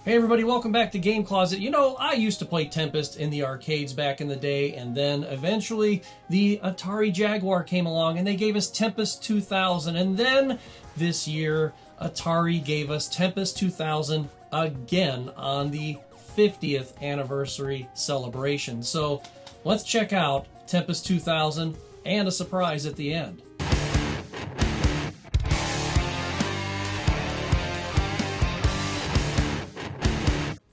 Hey everybody, welcome back to Game Closet. You know, I used to play Tempest in the arcades back in the day, and then eventually the Atari Jaguar came along and they gave us Tempest 2000, and then this year Atari gave us Tempest 2000 again on the 50th anniversary celebration. So let's check out Tempest 2000 and a surprise at the end.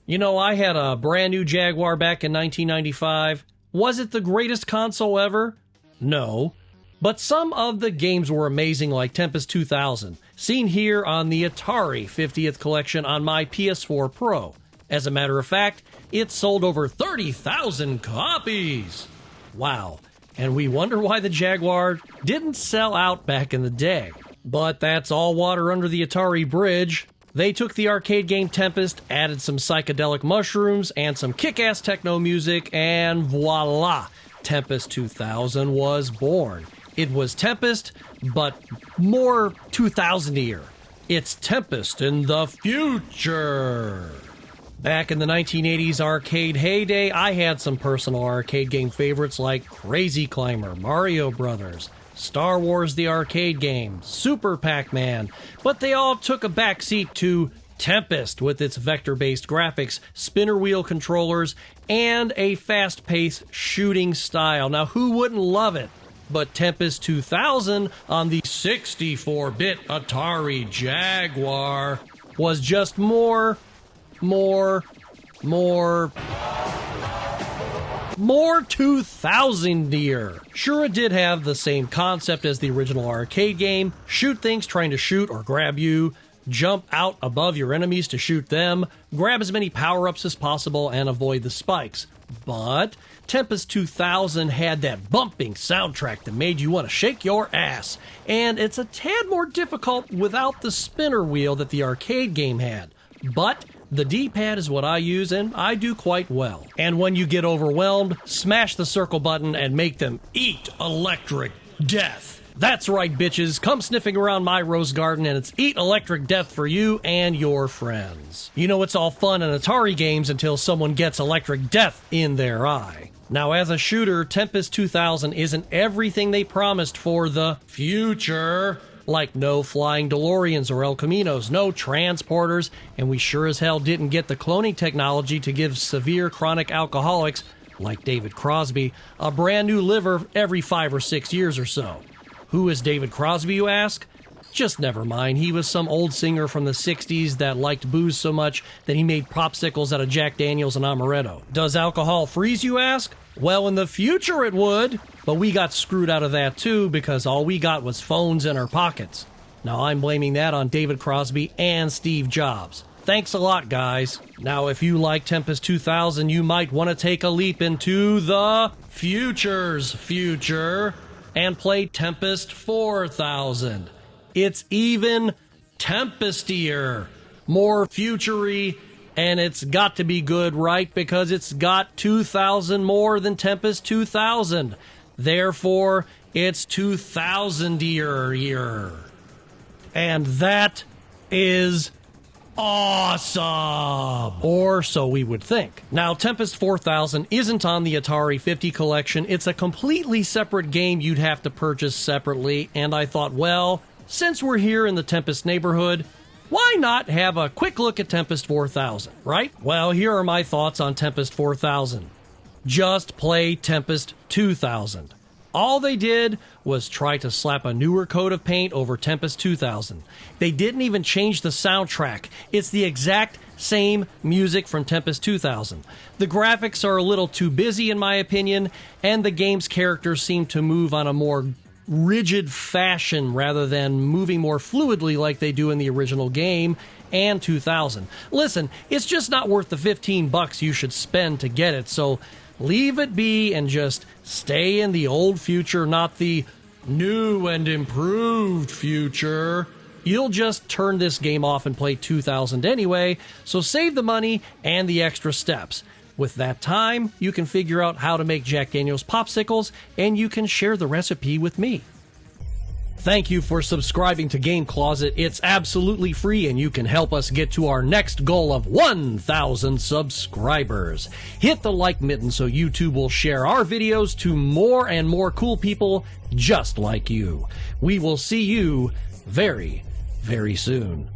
You know, I had a brand new Jaguar back in 1995. Was it the greatest console ever? No. But some of the games were amazing, like Tempest 2000, seen here on the Atari 50th collection on my PS4 Pro. As a matter of fact, it sold over 30,000 copies. Wow. And we wonder why the Jaguar didn't sell out back in the day. But that's all water under the Atari bridge. They took the arcade game Tempest, added some psychedelic mushrooms and some kick-ass techno music, and voila! Tempest 2000 was born. It was Tempest, but more 2000-ier. It's Tempest in the future! Back in the 1980s arcade heyday, I had some personal arcade game favorites like Crazy Climber, Mario Brothers, Star Wars the arcade game, Super Pac-Man, but they all took a backseat to Tempest with its vector-based graphics, spinner wheel controllers, and a fast-paced shooting style. Now, who wouldn't love it? But Tempest 2000 on the 64-bit Atari Jaguar was just more 2000-ier. Sure, it did have the same concept as the original arcade game. Shoot things trying to shoot or grab you, jump out above your enemies to shoot them, grab as many power-ups as possible, and avoid the spikes. But Tempest 2000 had that bumping soundtrack that made you want to shake your ass. And it's a tad more difficult without the spinner wheel that the arcade game had. But the D-pad is what I use, and I do quite well. And when you get overwhelmed, smash the circle button and make them eat electric death. That's right, bitches. Come sniffing around my rose garden, and it's eat electric death for you and your friends. You know, it's all fun in Atari games until someone gets electric death in their eye. Now, as a shooter, Tempest 2000 isn't everything they promised for the future. Like no flying DeLoreans or El Caminos, no transporters, and we sure as hell didn't get the cloning technology to give severe chronic alcoholics, like David Crosby, a brand new liver every 5 or 6 years or so. Who is David Crosby, you ask? Just never mind, he was some old singer from the 60s that liked booze so much that he made popsicles out of Jack Daniels and amaretto. Does alcohol freeze, you ask? Well, in the future it would, but we got screwed out of that too because all we got was phones in our pockets. Now I'm blaming that on David Crosby and Steve Jobs. Thanks a lot, guys. Now, if you like Tempest 2000, you might want to take a leap into the future's future and play Tempest 4000. It's even Tempestier, more future-y, and it's got to be good, right? Because it's got 2,000 more than Tempest 2000. Therefore, it's 2000-ier. And that is awesome! Or so we would think. Now, Tempest 4000 isn't on the Atari 50 collection. It's a completely separate game you'd have to purchase separately, and I thought, well, since we're here in the Tempest neighborhood, why not have a quick look at Tempest 4000, right? Well, here are my thoughts on Tempest 4000. Just play Tempest 2000. All they did was try to slap a newer coat of paint over Tempest 2000. They didn't even change the soundtrack. It's the exact same music from Tempest 2000. The graphics are a little too busy in my opinion, and the game's characters seem to move on a more rigid fashion rather than moving more fluidly like they do in the original game and 2000. Listen, it's just not worth the $15 you should spend to get it, so leave it be and just stay in the old future, not the new and improved future. You'll just turn this game off and play 2000 anyway, so save the money and the extra steps. With that time, you can figure out how to make Jack Daniels popsicles, and you can share the recipe with me. Thank you for subscribing to Game Closet. It's absolutely free, and you can help us get to our next goal of 1,000 subscribers. Hit the like button so YouTube will share our videos to more and more cool people just like you. We will see you very, very soon.